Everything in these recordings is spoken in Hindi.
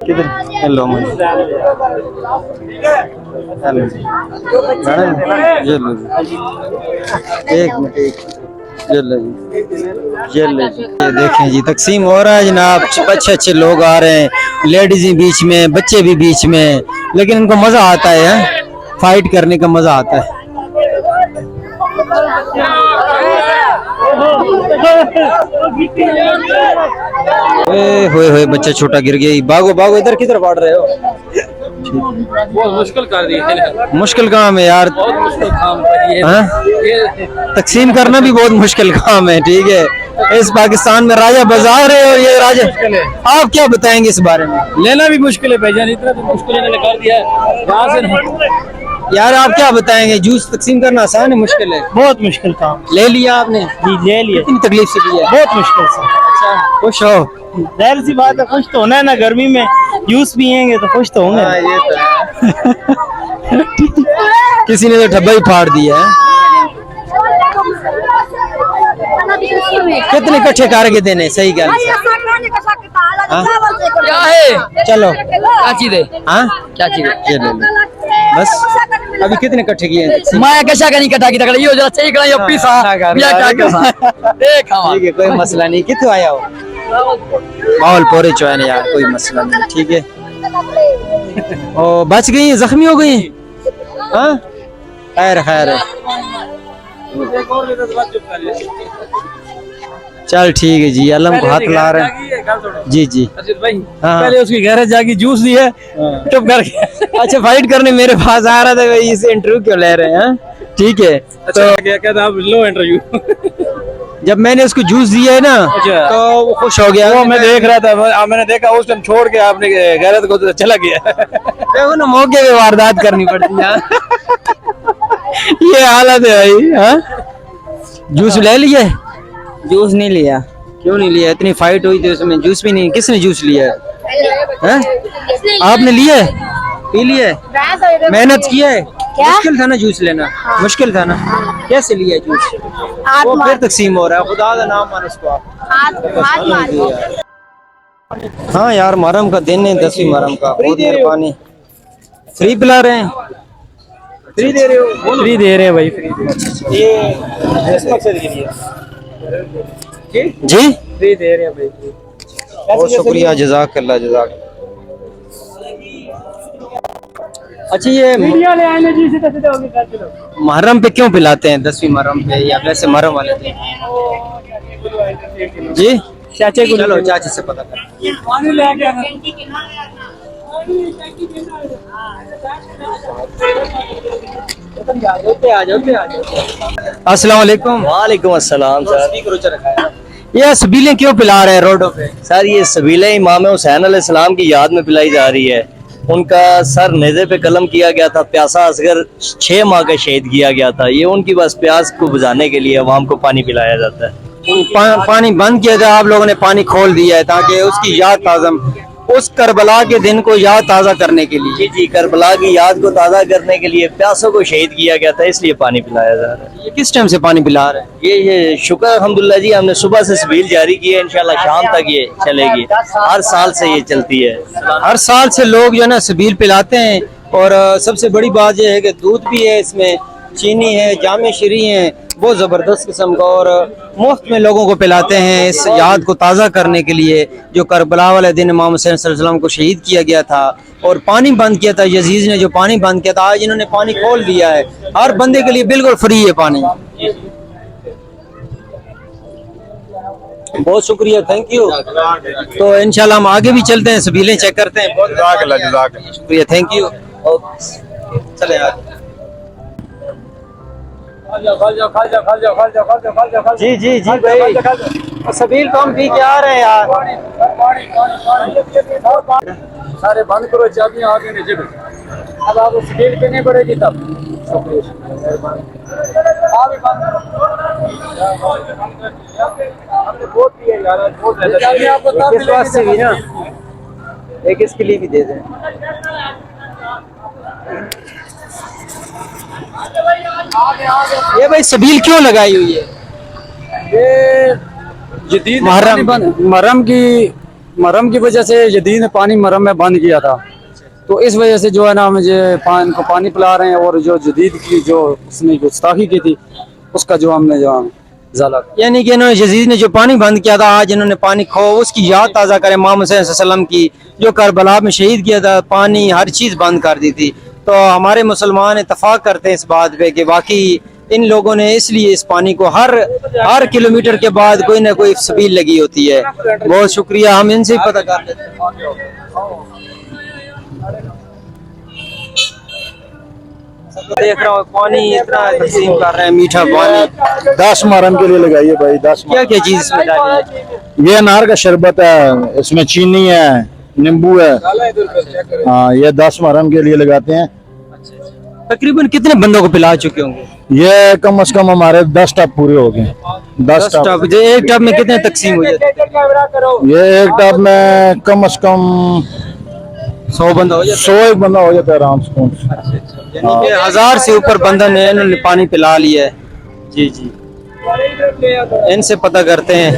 किधर? हेलो हेलो ये लो एक मिनट ये लो ये लो ये देखें जी तकसीम हो रहा है जनाब। अच्छे अच्छे लोग आ रहे हैं, लेडीज भी बीच में, बच्चे भी बीच में, लेकिन इनको मजा आता है, फाइट करने का मजा आता है। होए बच्चा छोटा गिर गया। भागो भागो, इधर किधर भाग रहे हो? बहुत मुश्किल कर दी है। मुश्किल काम है यार, बहुत मुश्किल काम है ये तकसीम करना भी बहुत मुश्किल काम है। ठीक है, इस पाकिस्तान में राजा बाजार है और ये राजा, आप क्या बताएंगे इस बारे में? लेना भी मुश्किल है भाईजान, इतना तो मुश्किल इन्होंने कर दिया है यहाँ से। यार आप क्या बताएंगे, जूस तकसीम करना आसान है मुश्किल है? बहुत मुश्किल काम। ले लिया आपने? जी ले लिया। कितनी तकलीफ से लिया? बहुत मुश्किल से। अच्छा, खुश हो? जाहिर सी बात है, खुश तो होना है ना, गर्मी में जूस पियेंगे तो खुश तो होंगे। ये तो है। किसी ने तो डब्बा ही फाड़ दिया है। कितने कट्ठे करके देने सही गल? क्या है? चलो क्या चीज है? हाँ क्या चीज है? ये ले लो बस। अभी कितने कट्ठे किए हैं? मैं कैसा का नहीं कटा की तकड़ा यो जरा सही करा यो पीसा या क्या कर देख हम। ठीक है, कोई मसला नहीं। कितने आया हो? माहौल पूरे चौन यार, कोई मसला नहीं। ठीक है, ओ बच गई, जख्मी हो गई? हाँ खैर खैर है, चल ठीक है जी। अलम को हाथ ला रहे हैं जी जी। भाई हाँ। पहले उसकी गैरेज जाके जूस दी है चुप करके। अच्छा फाइट करने मेरे पास आ रहा था भाई, इसे इंटरव्यू क्यों ले रहे हैं? ठीक है, तो क्या कहता आप लो इंटरव्यू। जब मैंने उसको जूस दिया है ना तो वो खुश हो गया। वो मैं देख रहा था, मैंने देखा उस टाइम छोड़ के आपने गैरेज को तो चला गया। देखो ना, मौके पे वारदात करनी पड़ती है। ये हालत है भाई। हाँ जूस ले लिए? जूस नहीं लिया। क्यों नहीं लिया? इतनी फाइट हुई थी उसमें, जूस भी नहीं। किसने जूस लिया है? आपने लिया है? पी लिया है? मेहनत किया है? मुश्किल था ना जूस लेना? मुश्किल था ना? कैसे लिया जूस? वो फिर तकसीम हो रहा है। खुदा का नाम मान उसको आप। हाँ यार, मुहर्रम का दिन है, 10वीं मुहर्रम का। बहुत मेहरबानी। फ्री पिला रहे हैं? फ्री दे रहे हो? फ्री दे रहे हैं भाई, फ्री। ये जी फ्री दे रहे हैं भाई। बहुत शुक्रिया, जज़ाकल्लाह जज़ाकल्लाह। अच्छा ये मुहर्रम पे क्यों पिलाते हैं? 10वीं मुहर्रम पे या वैसे मुहर्रम वाले दिन? जी चाचे को चलो चाची से पता कर। अस्सलाम वालेकुम। वालेकुम अस्सलाम सर। ये सबीलें क्यों पिला रहे हैं रोडों पे? सर ये सबीलें इमाम हुसैन अलैहिस्सलाम की याद में पिलाई जा रही है। उनका सर नेज़े पे कलम किया गया था, प्यासा असगर 6 माह का शहीद किया गया था। ये उनकी बस प्यास को बुझाने के लिए अवाम को पानी पिलाया जाता है। पानी बंद किया था, आप लोगों ने पानी खोल दिया है ताकि उसकी याद ताज़ा, उस करबला के दिन को याद ताज़ा करने के लिए। जी जी, करबला की याद को ताज़ा करने के लिए प्यासों को शहीद किया गया था, इसलिए पानी पिलाया जा रहा है। ये किस टाइम से पानी पिला रहे हैं? ये शुक्र अल्हम्दुलिल्लाह जी, हमने सुबह से सबील जारी की है, इंशाल्लाह शाम तक ये चलेगी। हर साल से ये चलती है। हर साल से लोग जो है ना सबील पिलाते हैं। और सबसे बड़ी बात यह है कि दूध भी है इसमें, चीनी है, जामे शरी है, बहुत ज़बरदस्त किस्म का, और मुफ्त में लोगों को पिलाते हैं इस याद को ताज़ा करने के लिए जो करबला वाले दिन इमाम हुसैन सल्लल्लाहु अलैहि वसल्लम को शहीद किया गया था। और पानी बंद किया था यजीज ने, जो पानी बंद किया था, आज इन्होंने पानी खोल दिया है। हर बंदे के लिए बिल्कुल फ्री है पानी। बहुत शुक्रिया, थैंक यू। तो इंशाल्लाह हम आगे भी चलते हैं, सबीलें चेक करते हैं। बहुत शुक्रिया, थैंक यू। चले यार। जी जी जी भाई, सबील तो हम पी के आ रहे हैं यार। सारे बंद करो, चाबियां आगे नीचे। अब आपको सबील पीनी पड़ेगी तब। आप भी बंद हमने बहुत दिया यार, बहुत इस वास्ते भी ना, एक इसके लिए भी दे दें। ये भाई सबील क्यों लगाई हुई है? ये जदीद मुहर्रम मुहर्रम की मरहम की वजह से जदीद ने पानी मरहम में बंद किया था, तो इस वजह से जो है ना मुझे इनको पानी पिला रहे हैं। और जो जदीद की जो उसने गुस्ताखी की थी उसका जो हमने जो ज़ाला, यानी कि इन्होंने यजीद ने जो पानी बंद किया था, आज इन्होंने पानी खो उसकी याद ताज़ा करें मोहम्मद सल्लल्लाहु अलैहि वसल्लम की, जो करबला में शहीद किया था, पानी हर चीज़ बंद कर दी थी। तो हमारे मुसलमान इत्तफाक करते हैं इस बात पे कि वाकई इन लोगों ने इसलिए इस पानी को हर किलोमीटर के बाद कोई ना कोई सबील लगी होती है। बहुत शुक्रिया, हम इनसे ही पता कर लेते हैं। देख रहा हूँ पानी इतना तकसीम कर रहे हैं, मीठा पानी 10 मुहर्रम के लिए लगाइए भाई। 10 क्या क्या चीज इसमें डाली है? ये अनार का शरबत है, इसमें चीनी है, नींबू है। हाँ, ये 10 मुहर्रम के लिए लगाते हैं। तकरीबन कितने बंदों को पिला चुके होंगे? ये कम से कम हमारे 10 टब पूरे हो गए। 10 टब। जो एक टब में कितने तकसीम हो जाते हैं? ये एक टब में कम से कम 100 बंदा हो जाता 100 एक बंदा हो जाता है आराम से। है। यानी कि 1000 से ऊपर बंदा ने इन्होंने पानी पिला लिया है। जी जी, इनसे पता करते हैं।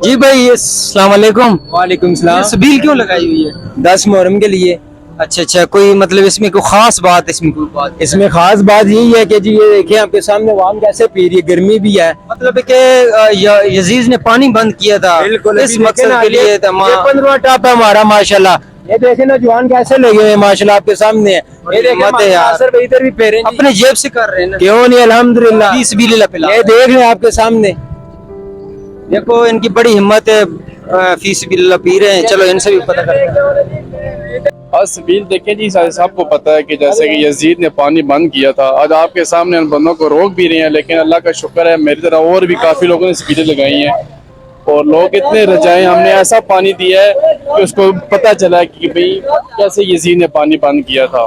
जी भाई, अस्सलाम वालेकुम। वालेकुम सलाम। सबील क्यों लगाई हुई है? 10 मुहर्रम के लिए। अच्छा अच्छा, कोई मतलब इसमें कोई खास बात, इसमें कोई बात? इसमें खास बात यही है कि जी ये देखिए आपके सामने वाम कैसे पी रही है, गर्मी भी है। मतलब कि यजीज ने पानी बंद किया था इस मकसद के लिए। 15वां टॉप है हमारा माशाल्लाह। ये देखे ना जवान कैसे लगे हुए हैं माशाल्लाह आपके सामने। ये देखे यार, सर इधर भी फेरे अपने जेब से कर रहे हैं ना, क्यों नहीं, अल्हम्दुलिल्लाह। 20 बिल पिला। ये देख रहे हैं आपके सामने। देखो इनकी बड़ी हिम्मत है, फीस बिल्ला पी रहे हैं। चलो इनसे भी पता करते हैं। आज सबील देखें जी, सबको पता है कि जैसे कि यजीद ने पानी बंद किया था, आज आपके सामने उन बंदों को रोक भी रहे हैं। लेकिन अल्लाह का शुक्र है, मेरी तरह और भी काफ़ी लोगों ने सबीलें लगाई हैं और लोग इतने रजाए, हमने ऐसा पानी दिया है कि उसको पता चला है कि भाई कैसे यजीद ने पानी बंद किया था।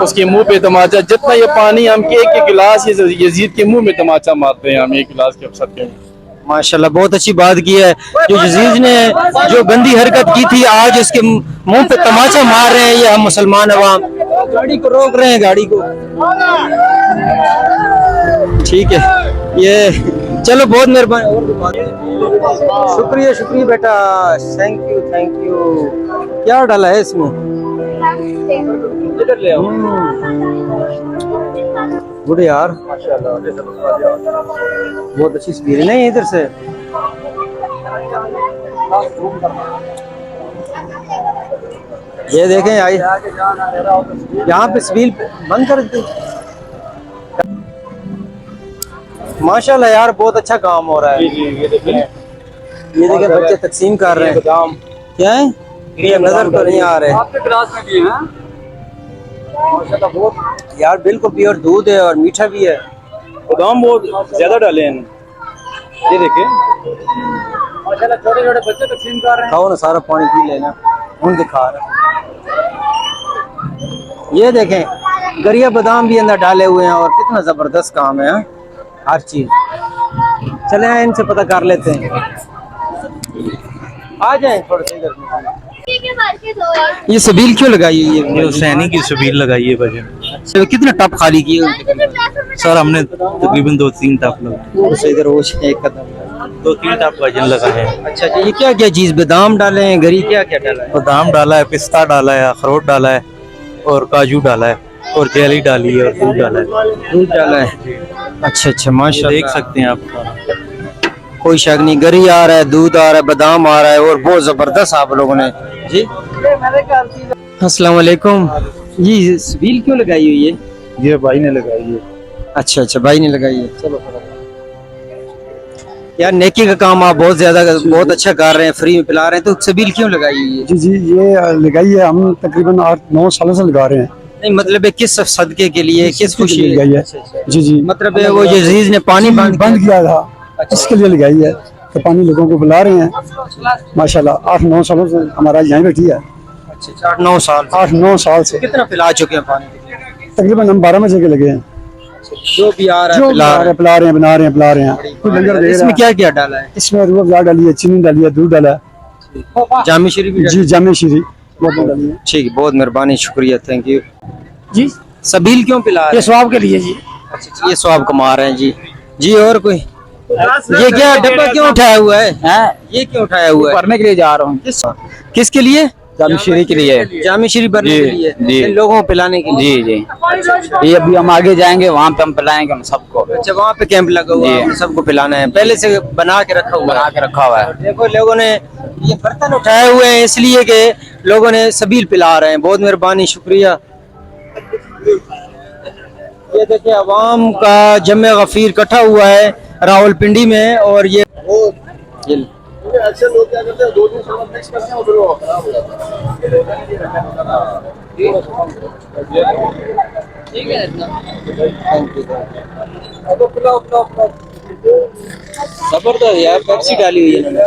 उसके मुंह पे तमाचा, जितना ये पानी हम एक गिलास यजीद के मुंह में तमाचा मारते हैं हम एक गिलास के अवसर के। माशाल्लाह, बहुत अच्छी बात की है। जो यजीद ने जो गंदी हरकत की थी, आज उसके मुंह पे तमाचा मार रहे हैं ये हम मुसलमान अवाम। गाड़ी को रोक रहे हैं, गाड़ी को। ठीक है, ये चलो बहुत मेहरबानी। शुक्रिया शुक्रिया बेटा, थैंक यू थैंक यू। क्या डाला है इसमें? इधर ले आओ। गुड यार, माशाल्लाह, बहुत अच्छी स्पीड है इधर से। ये देखें आई, यहाँ पे स्पीड बंद कर दी। माशाल्लाह यार, बहुत अच्छा काम हो रहा है। ये देखें बच्चे तकसीम कर रहे हैं। क्या है ये नजर तो नहीं आ रहे आपके गिलास में भी है माशाल्लाह। बहुत यार, बिल्कुल प्योर दूध है और मीठा भी है। बादाम बहुत ज्यादा डाले हैं। ये देखे माशाल्लाह, छोटे छोटे बच्चे तकसीम कर रहे हैं। खाओ ना, सारा पानी पी लेना, उन दिखा रहे। ये देखें गरिया बादाम भी अंदर डाले हुए हैं और कितना जबरदस्त काम है। हर चीज। चले आए, इनसे पता कर लेते हैं। आ जाए थोड़े से इधर। ये सबील क्यों लगाई हुई है? ये हुसैनी की सबील लगाई है भाई। अच्छा, कितने टप खाली किए? सर हमने तकरीबन 2-3 टप लगा। इधर वो एक कदम 2-3 टप वजन लगा है। अच्छा, ये क्या क्या चीज? बादाम डाले हैं, गरी क्या क्या डाला है? बादाम डाला है, पिस्ता डाला है, अखरोट डाला है और काजू डाला है और जेली डाली है और दूध डाला है। दूध डाला है। अच्छा अच्छा, माशाल्लाह, देख सकते हैं आप। कोई शक नहीं, गरी आ रहा है, दूध आ रहा है, बादाम आ रहा है और बहुत जबरदस्त आप लोगों ने जी। अस्सलाम वालेकुम जी। सबील क्यों लगाई हुई है? ये भाई ने लगाई है। अच्छा अच्छा, भाई ने लगाई है। चलो यार, नेकी का काम आप बहुत ज्यादा बहुत अच्छा कर रहे हैं, फ्री में पिला रहे हैं। तो सबील क्यों लगाई हुई है? जी जी, ये लगाई है, हम तकरीबन 8-9 सालों से लगा रहे हैं। नहीं मतलब है किस सदके के लिए, किस खुशी लगाई है? जी जी, मतलब है वो यजीज ने पानी बंद किया था, इसके लिए लगाई है। तो पानी लोगों को बुला रहे हैं माशाल्लाह। 8-9 सालों से हमारा यहीं बैठी है। अच्छा, 8-9 साल। 8-9 साल से कितना पिला चुके हैं पानी? तकरीबन हम 12 बजे के लगे हैं। जो भी आ रहा है पिला रहे हैं, पिला रहे हैं, बना रहे हैं, पिला रहे हैं। कोई लंगर दे रहा है। इसमें क्या क्या डाला है? इसमें रूह अफ़ज़ा डाली है, चीनी डाली है, दूध डाला है, जामी शरीफ भी जी जामे शीरी बोतल डाली है। ठीक है, बहुत मेहरबानी, शुक्रिया, थैंक यू जी। सबील क्यों पिला रहे ये हैं? स्वाब के लिए जी। अच्छा, ये स्वाब कमा रहे हैं जी। जी और कोई? ये क्या डब्बा क्यों उठाया हुआ है? ये क्यों उठाया हुआ है? पढ़ने के लिए जा रहा हूँ, किसके लिए? जामशरी के लिए। जामे शरीफ भरने जी, के लिए, जी। इन लोगों को पिलाने के लिए। जी जी, ये अभी हम आगे जाएंगे, वहाँ पे हम पिलाएंगे हम सबको। अच्छा, वहाँ पे कैंप लगा हुआ है, आपने सबको पिलाना है, पहले से बना के रखा हुआ बना है। के रखा हुआ है। देखो लोगों ने ये बर्तन उठाए हुए हैं इसलिए कि लोगों ने सबील पिला रहे हैं। बहुत मेहरबानी, शुक्रिया। ये देखिए अवाम का जमे गफीर इकट्ठा हुआ है रावलपिंडी में, और ये ऐसे लोग क्या करते हैं, 2 दिन शरबत मिक्स करते हैं और फिर वो खराब हो जाता है। जबरदस्त यार, पेप्सी डाली हुई है इन्होंने।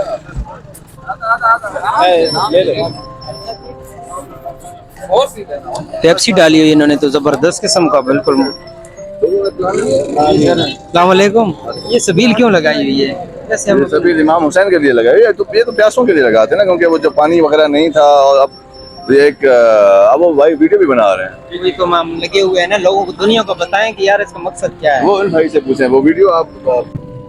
पेप्सी डाली हुई है इन्होंने तो जबरदस्त किस्म का, बिल्कुल। अस्सलाम वालेकुम। ये सबील क्यों लगाई हुई है? कैसे हम सभी इमाम हुसैन के लिए लगाए, ये तो प्यासों के लिए लगाते हैं ना, क्योंकि वो जब पानी वगैरह नहीं था, और अब एक अब वो भाई वीडियो भी बना रहे हैं। वही तो हम लगे हुए हैं ना, लोगों को, दुनिया को बताएं कि यार इसका मकसद क्या है। वो इन भाई से पूछें, वो वीडियो आप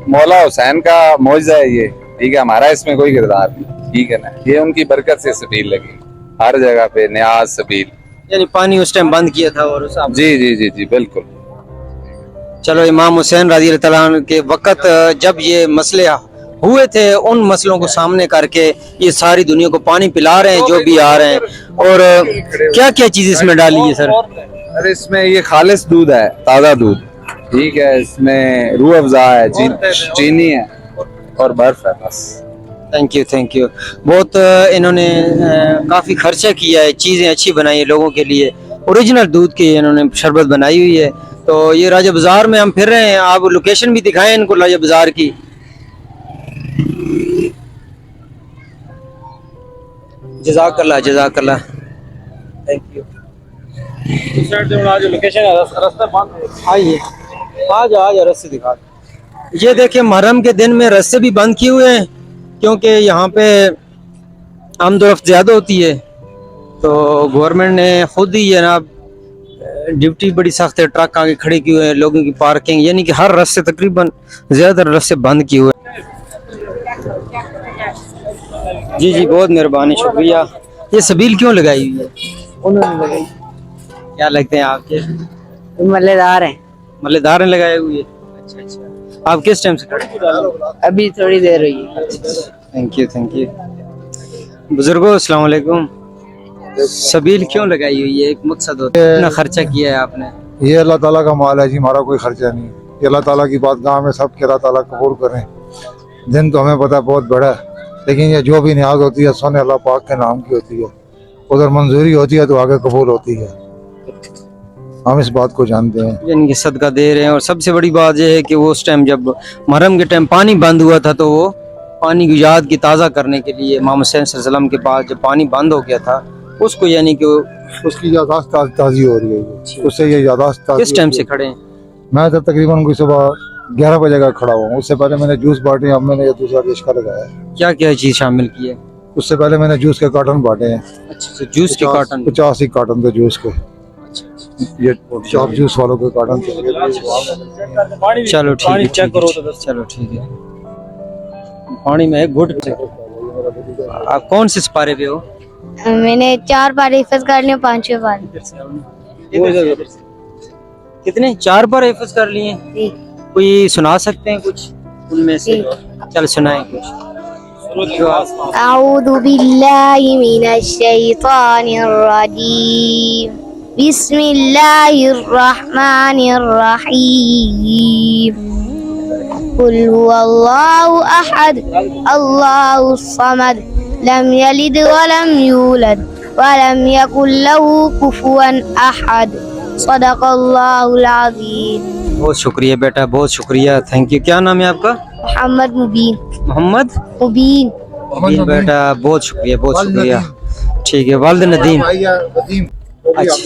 मौला हुसैन का मौजज़ा है ये, ठीक है, हमारा इसमें कोई किरदार नहीं, ठीक है ना। ये उनकी बरकत से सबील लगी हर जगह पे, न्याज सबील। यानी पानी उस टाइम बंद किया था और उस जी जी जी जी बिल्कुल। चलो, इमाम हुसैन रज़ी अल्लाह तआला अन्हु के वक़्त जब ये मसले हुए थे, उन मसलों को सामने करके ये सारी दुनिया को पानी पिला रहे हैं जो भी आ रहे हैं। और क्या क्या चीज इसमें डाली है सर? अरे इसमें ये खालिस दूध है, ताज़ा दूध, ठीक है। इसमें रूह अफ़ज़ा है, चीनी है और बर्फ है, बस। Thank you. बहुत इन्होंने काफ़ी खर्चा किया है, चीज़ें अच्छी बनाई है लोगों के लिए। ओरिजिनल दूध की इन्होंने शरबत बनाई हुई है। तो ये राजा बाजार में हम फिर रहे हैं, आप लोकेशन भी दिखाएं इनको राजा बाजार की। जज़ाकल्लाह, थैंक यू। आइए, आज रास्ते दिखा। ये देखिए मुहर्रम के दिन में रास्ते भी बंद किए हुए हैं, क्योंकि यहाँ पे आमदोरफ्त ज़्यादा होती है। तो गवर्नमेंट ने खुद ही जनाब ड्यूटी बड़ी सख्त है, ट्रक आगे खड़े किए हुए हैं, लोगों की पार्किंग, यानी कि हर रास्ते तकरीबन ज़्यादातर रास्ते बंद किए हुए हैं। जी, बहुत मेहरबानी, शुक्रिया। ये सबील क्यों लगाई हुई है? उन्होंने लगाई। क्या लगते हैं आपके? मल्लेदार हैं। मल्लेदार ने लगाई हुई है। अच्छा। आप किस टाइम से खड़े? अभी थोड़ी देर हुई है। Thank you. बुजुर्गो अस्सलाम वालेकुम। सबील क्यों लगाई हुई है? एक मकसद होता है, इतना खर्चा किया है आपने। ये अल्लाह ताला का माल है जी, हमारा कोई खर्चा नहीं। ये अल्लाह ताला की बात गाँव में सब के अल्लाह ताला कबूल करें। दिन तो हमें पता है बहुत बड़ा है, लेकिन ये जो भी न्याज होती है सोने अल्लाह पाक के नाम की होती है। उधर मंजूरी होती है तो आगे कबूल होती है, हम इस बात को जानते हैं। यानी कि सदका दे रहे हैं। और सबसे बड़ी बात यह है कि वो उस टाइम जब मुहर्रम के टाइम पानी बंद हुआ था, तो वो पानी की याद की ताज़ा करने के लिए इमाम हुसैन सल्लल्लाहु अलैहि वसल्लम के पास जब पानी बंद हो गया था, उसको यानी कि उसकी यादाश्त ताज़ी हो रही है, उससे ये यादाश्त। किस टाइम से खड़े हैं? मैं तो तकरीबन कोई सुबह 11 बजे का खड़ा हुआ हूँ। उससे पहले मैंने जूस बांटे, अब मैंने ये दूसरा रिश्का लगाया है। क्या क्या चीज़ शामिल की है? उससे पहले मैंने जूस के कार्टन बांटे हैं। अच्छा, जूस के कार्टन? 50 ही कार्टन थे जूस के। ये शॉप जूस वालों के कार्टन थे। चलो ठीक है, चेक करो तो बस। चलो ठीक है, पानी में गुड। आप कौन से सिपारे पे हो? मैंने 4 बार हिफज कर लिया, 5वें बार। कितने? 4 बार हिफज कर लिए? कोई सुना सकते हैं कुछ उनमें से? चल सुनाए कुछ। अऊज़ु बिल्लाहि मिनश शैतानिर रजीम, बिस्मिल्लाहिर रहमानिर रहीम, कुल हुवल्लाहु अहद, अल्लाहुस समद, लम यलिद वलम यूलद वलम यकुल लहू कुफुवन अहद, सदक़ल्लाहुल अज़ीम। बहुत शुक्रिया बेटा, बहुत शुक्रिया, थैंक यू। क्या नाम है आपका? मोहम्मद मुबीन। मोहम्मद मुबीन। बेटा, बहुत शुक्रिया, बहुत शुक्रिया। ठीक है, वालिद नदीम। अच्छा,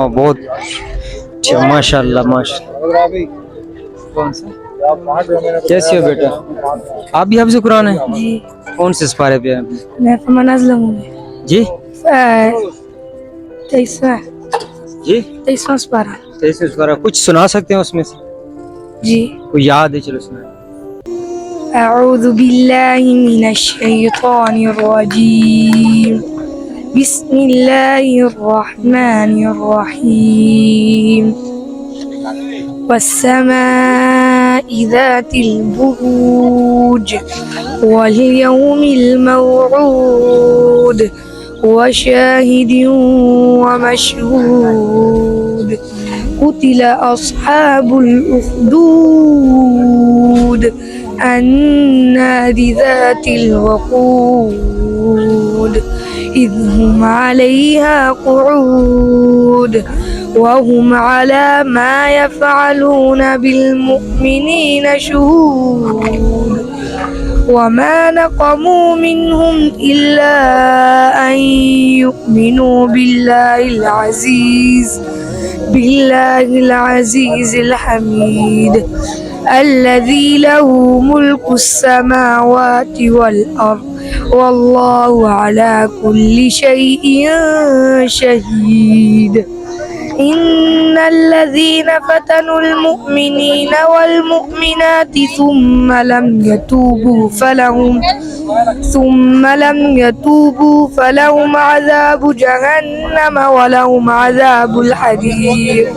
बहुत अच्छा, माशाल्लाह माशाल्लाह। कौन सा? कैसे हो बेटा? आप भी हाफ़िज़ कुरान है? जी। कौन से सिपारे पे हैं? मैं फमन अज़लम हूँ जी। 23वां जी, 23वां सिपारा। 23वां सिपारा। कुछ सुना सकते हैं उसमें से? जी। कोई याद है, चलो सुनाए। अऊज़ु बिल्लाहि मिनश शैतानिर रजीम। बिस्मिल्लाहिर रहमानिर रहीम। वस्समाइ ज़ातिल बुरूज वल यौमिल मौऊद वशाहिदिन वमशहूद। कुतिल अस्हाबुल उख़दूद अन्नारि ज़ातिल वक़ूद इज़ हुम अलैहा क़ुऊद वहुम अला मा यफ़अलून बिलमुमिनीन शुहूद। वमा नक़मू मिनहुम इल्ला अन युमिनू बिल्लाहिल अज़ीज़िल हमीद अल्लज़ी लहू मुल्कुस समावाति वल अर्द वल्लाहु अला कुल्लि शैइन शहीद। इन्नल्लज़ीना फ़तनुल मुअमिनीना वल मुअमिनाति सुम्मा लम यतूबू फलहुम अज़ाबु जहन्नम वलहुम अज़ाबुल हरीक़।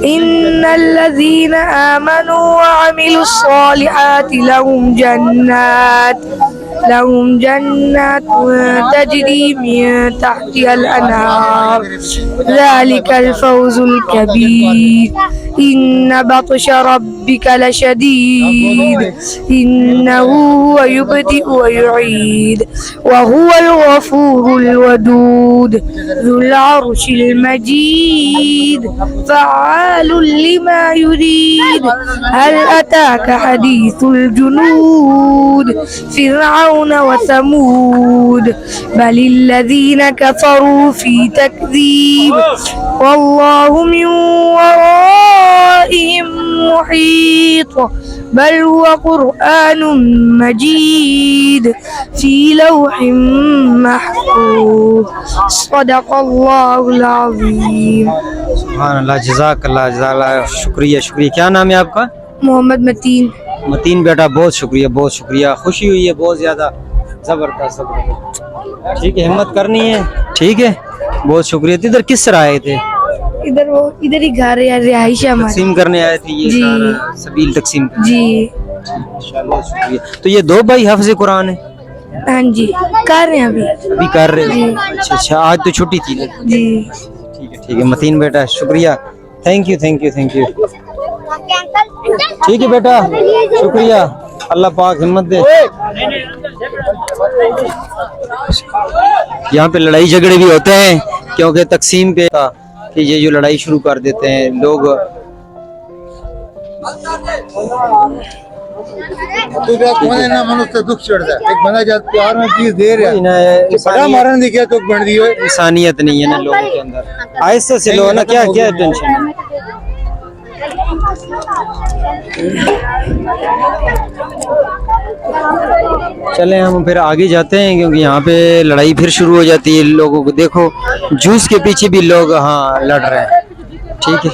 इन्नल्लज़ीना आमनू वअमिलुस्सॉलिहाति लहुम जन्नात तजरी मिन तहतिहल अनहार ज़ालिकल फ़ौज़ुल कबीर। इन्न बत्श रब्बिक लशदीद इन्नहु हुव युबदिउ व युईद व हुवल गफूरुल वदूद ज़ुल अर्शिल मजीद फ़अालुल लिमा युरीद। हल अताका हदीसुल जुनूद फ़िरऔन व समूद बलिल्लज़ीना कफ़रू फ़ी तकज़ीब वल्लाहु मिन वराइहिम मुहीत बल हुवा क़ुरआनुम मजीद फ़ी लौहिम महफ़ूज़। सदक़ल्लाहुल अज़ीम। सुभान अल्लाह, जज़ाकल्लाह जज़ाकल्लाह। शुक्रिया शुक्रिया। क्या नाम है आपका? मोहम्मद मतीन। मतीन बेटा, बहुत शुक्रिया बहुत शुक्रिया। खुशी हुई है बहुत ज़्यादा। ज़बरदस्त ज़बरदस्त। ठीक है, हिम्मत करनी है। ठीक है, बहुत शुक्रिया। इधर किस तरह आए थे? इधर ही घर है, रिहाइश हमारी। तकसीम करने आए थे ये जी। सारा सबील तकसीम करने। जी इंशाअल्लाह, शुक्रिया। तो ये दो भाई हाफिज़ कुरान है? हाँ जी, कर रहे हैं अभी कर रहे हैं। अच्छा अच्छा, आज तो छुट्टी थी। जी। ठीक है मतीन बेटा, शुक्रिया। Thank you thank you thank you. ठीक है बेटा, शुक्रिया। अल्लाह पाक हिम्मत दे। यहाँ पे लड़ाई झगड़े भी होते हैं क्योंकि तकसीम पे कि ये जो लड़ाई शुरू कर देते हैं लोग। दुख चढ़ता है एक बंदा जब प्यार में चीज दे रहा है, बड़ा मारन दिया तो बन दी इंसानियत नहीं है ना लोगों के अंदर। आहिस्ता से लो ना, क्या क्या टेंशन। चले हम फिर आगे जाते हैं क्योंकि यहाँ पे लड़ाई फिर शुरू हो जाती है लोगों को। देखो जूस के पीछे भी लोग हाँ लड़ रहे हैं। ठीक है,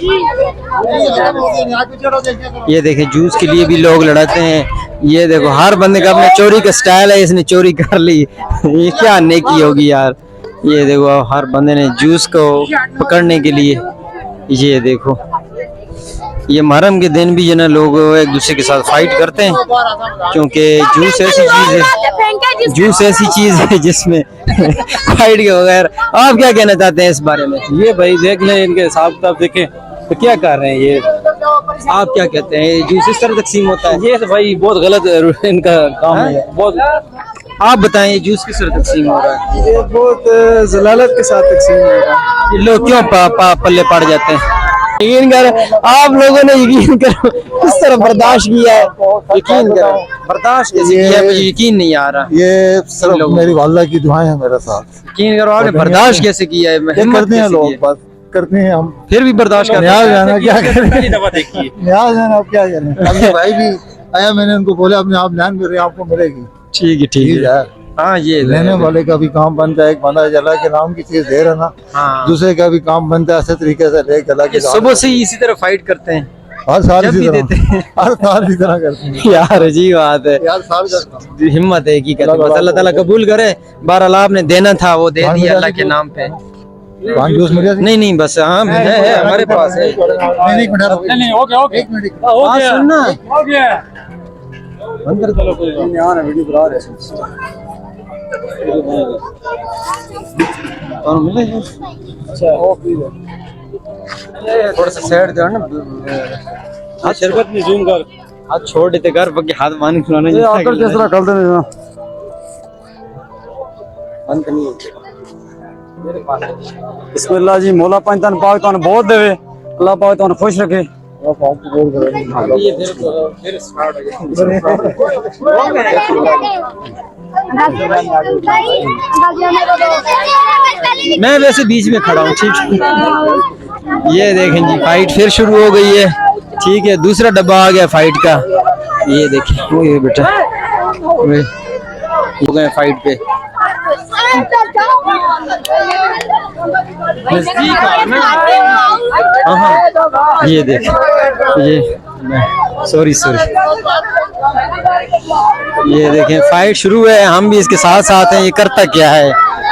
ये देखे जूस के लिए भी लोग लड़ाते हैं। ये देखो हर बंदे का अपना चोरी का स्टाइल है, इसने चोरी कर ली। ये क्या नेकी होगी यार। ये देखो हर बंदे ने जूस को पकड़ने के लिए, ये देखो ये मुहर्रम के दिन भी जो ना लोग एक दूसरे के साथ फाइट करते हैं क्योंकि जूस ऐसी चीज है जिसमें फाइट के बगैर। आप क्या कहना चाहते हैं इस बारे में? ये भाई देख लें, इनके हिसाब किताब देखें तो क्या कर रहे हैं ये। आप क्या कहते हैं, जूस इस तरह तकसीम होता है? ये तो भाई बहुत गलत इनका काम है, बहुत। आप बताएं, जूस किस तरह तकसीम हो रहा है? ये बहुत जलालत के साथ तकसीम हो रहा है। ये लोग क्यों पल्ले पड़ जाते हैं? यकीन कर, आप लोगों ने यकीन करो किस तरह बर्दाश्त किया है। यकीन करो बर्दाश्त कैसे किया है, मुझे यकीन नहीं आ रहा। ये सिर्फ मेरी वालदा की दुआएं हैं मेरे साथ। यकीन करो आपने बर्दाश्त कैसे किया है। करते हैं लोग, बस करते हैं हम, फिर भी बर्दाश्त करते हैं। क्या करें, न्याज है ना, अब क्या करें। अभी भाई भी आया, मैंने उनको बोला अपने आप ध्यान में रहे, आपको मिलेगी। ठीक है ठीक है। हाँ ये लेने वाले का भी काम बनता है, एक बंदा अल्लाह के नाम की चीज दे रहा ना, हाँ। दूसरे का भी काम बनता है ऐसे तरीके से ले अल्लाह के। सुबह से ही इसी तरह फाइट करते हैं। हर साल जब इसी भी तरह देते हैं। हर साल इसी तरह करते हैं यार अजीब बात है, यार साल करते हैं। हिम्मत है की कहते हैं। बस अल्लाह ताला कबूल करे। बहरहाल आपने देना था वो दे दिया अल्लाह के नाम पे। पान जूस मिल गया? नहीं नहीं बस हाँ है हमारे पास है। नहीं एक मिनट एक मिनट बात सुनना अंदर चलो कोई वीडियो बना रहे और मिले थोड़ा सा साइड दो ना। हाथ शरबत में जूम कर, हाथ छोड़ देते कर बाकी हाथ मान खिलाना हैं। आकर किस तरह कर देना बंद नहीं बिस्मिल्लाह जी। मौला पंचतन पाक तन बहुत देवे, अल्लाह पाक तन खुश रखे। ये फिर स्टार्ट हो गया। मैं वैसे बीच में खड़ा हूँ ठीक है। ये देखें जी फाइट फिर शुरू हो गई है। ठीक है दूसरा डब्बा आ गया फाइट का। ये देखें वो ये बेटा हो गए फाइट पे। हाँ ये देख ये सॉरी ये देखें फाइट शुरू है। हम भी इसके साथ साथ हैं। ये करता क्या है,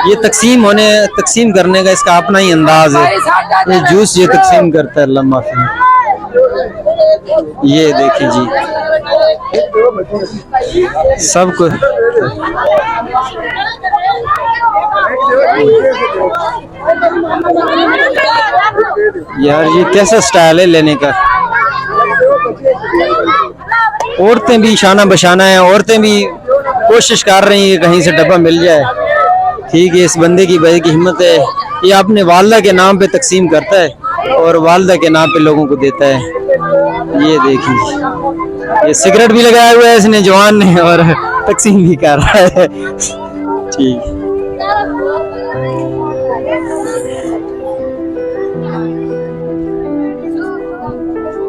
ये तकसीम करने का इसका अपना ही अंदाज है। ये जूस ये तकसीम करता है। अल्लाह माफी। ये देखिए जी सब कुछ यार ये कैसा स्टाइल है लेने का। औरतें भी शाना बशाना है, औरतें भी कोशिश कर रही हैं कहीं से डब्बा मिल जाए। ठीक है इस बंदे की भाई की हिम्मत है। ये अपने वालदा के नाम पे तकसीम करता है और वालदा के नाम पे लोगों को देता है। ये देखिए ये सिगरेट भी लगाया हुआ है इसने जवान ने और तकसीम भी कर रहा है। ठीक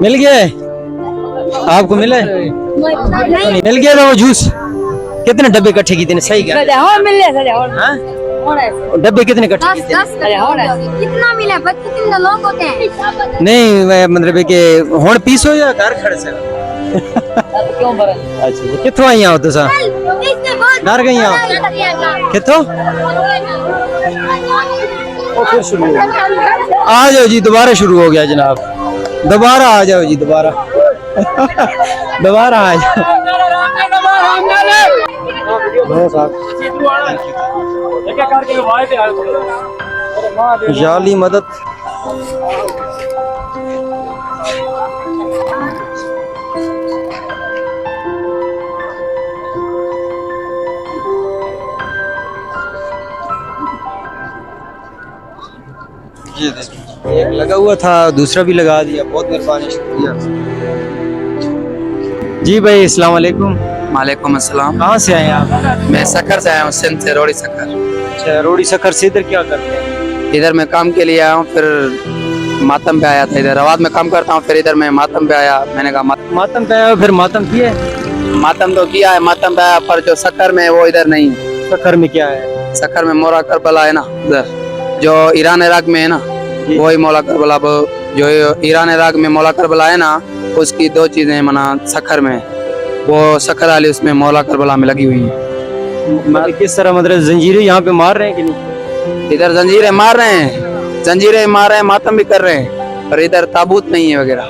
मिल गया है आपको? मिला है? नहीं मिल गया था वो जूस। कितने डब्बे इकट्ठे किए थे? सही क्या डब्बे कितने इकट्ठे किए थे? कितना मिला? 25 लोग होते हैं। नहीं मतलब के हुण पीसो या घर खड़े से? अच्छा कित्थों आई हो तुसा? घर गई हो कित्थों? फिर शुरू हो गया। आ जाओ जी दोबारा शुरू हो गया जनाब। दोबारा आ जाओ जी दोबारा दोबारा आ जाओ। जाली मदद ये एक लगा हुआ था दूसरा भी लगा दिया। बहुत मेहरबानी शुक्रिया जी भाई। अस्सलाम वालेकुम। वालेकुम अस्सलाम। कहाँ से आए आप? मैं सखर से आया हूँ, सिंध से, रोड़ी सखर। अच्छा रोड़ी सखर से इधर क्या करते हैं? इधर मैं काम के लिए आया हूँ, फिर मातम पे आया था। इधर आवाज में काम करता हूँ, फिर इधर मैं मातम पे आया। मैंने कहा मातम पे आया, फिर मातम किया? मातम तो किया है, मातम पे आया, पर जो सखर में वो इधर नहीं। सखर में क्या है? सखर में मौला करबला है ना, उधर जो ईरान इराक में है ना, वही मौला करबला। जो ईरान इराक में मौला करबला है ना, उसकी दो चीजें मना सखर में, वो सखर वाली उसमें मौला करबला में लगी हुई है। किस तरह मतलब जंजीरें यहाँ पे मार रहे हैं कि नहीं? इधर जंजीरें मार रहे हैं, जंजीरें मार रहे हैं, मातम भी कर रहे हैं, पर इधर ताबूत नहीं है वगैरह।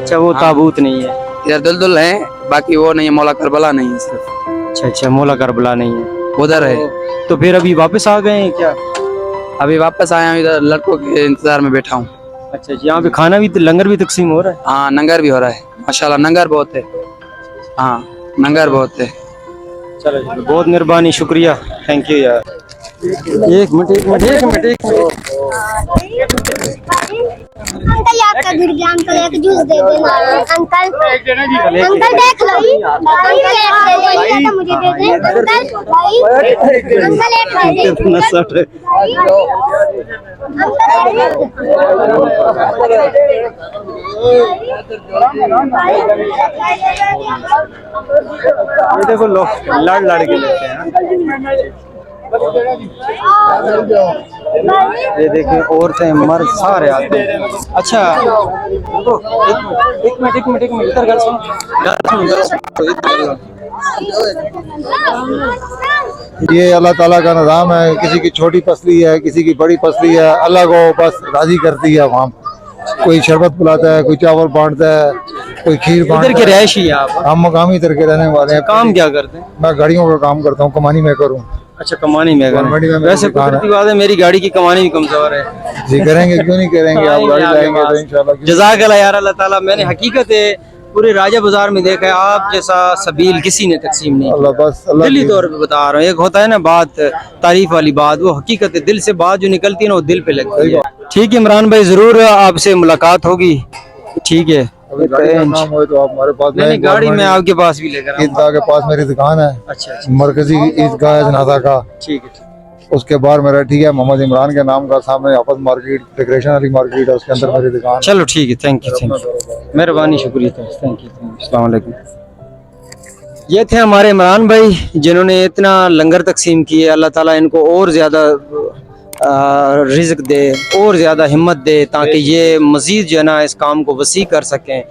अच्छा वो ताबूत नहीं है इधर, दुलदुल है, बाकी वो नहीं है, मौला करबला नहीं है सिर्फ। अच्छा मौला करबला नहीं है उधर है। तो फिर अभी वापस आ गए हैं क्या? अभी वापस आया हूँ, इधर लड़कों के इंतजार में बैठा हूँ। अच्छा यहाँ पे खाना भी लंगर भी तकसीम हो रहा है? हाँ नंगर भी हो रहा है माशाल्लाह, नंगर बहुत है। हाँ नंगर बहुत है। चलो बहुत मेहरबानी शुक्रिया, थैंक यू यार। एक मिनट अंकल आपका गिर गया, अंकल एक जूस दे देना। अंकल देख लो, मुझे दे दे अंकल। अंकल एक ये देखो लोग लड़ के लेते हैं। ये देखें औरतें मर्द सारे आते हैं। अच्छा रुको, एक मिनट इधर घर सुन ये अल्लाह ताला का निज़ाम है। किसी की छोटी पसली है, किसी की बड़ी पसली है, अल्लाह को बस राजी करती है। वहाँ कोई शरबत पिलाता है, कोई चावल बांटता है, कोई खीर इधर बांटता के है। रहायशी है आप? हम मकामी इधर के रहने वाले हैं। काम क्या करते हैं? मैं गाड़ियों का काम करता हूँ, कमानी में करूँ। अच्छा कमानी में कमानी में करें। मेरी वैसे दुकान है। कुदरती बात है मेरी गाड़ी की कमानी भी कमजोर है। जी करेंगे, क्यों नहीं करेंगे। आप गाड़ी लाएंगे तो इंशाल्लाह। जज़ाकल्लाह यार अल्लाह ताला। मैंने हकीकत है पूरे राजा बाजार में देखा है आप जैसा सबील किसी ने तकसीम नहीं अल्लाह बस अल्लाह दिली तौर पे बता रहा हूँ। एक होता है ना बात तारीफ वाली बात, वो हकीकत है। दिल से बात जो निकलती है ना वो दिल पे लगती है। ठीक है इमरान भाई, जरूर आपसे मुलाकात होगी। ठीक है अगर गाड़ी का नाम हो तो आप हमारे पास नहीं गाड़ी में आपके पास भी लेकर ईदगाह के पास मेरी दुकान है। अच्छा मरकजी ईदगाह है जनाजा का। ठीक है उसके बाद मेरा ठीक है मोहम्मद इमरान के नाम का सामने आपस मार्केट डेकोरेशन वाली मार्केट है, उसके अंदर मेरी दुकान है। चलो ठीक है, थैंक यू मेहरबानी, शुक्रिया, थैंक यू अस्सलाम वालेकुम। ये थे हमारे इमरान भाई जिन्होंने इतना लंगर तकसीम किए। अल्लाह ताला इनको और ज़्यादा रिज़्क दे और ज़्यादा हिम्मत दे ताकि ये मज़ीद जो है ना इस काम को वसी कर सकें।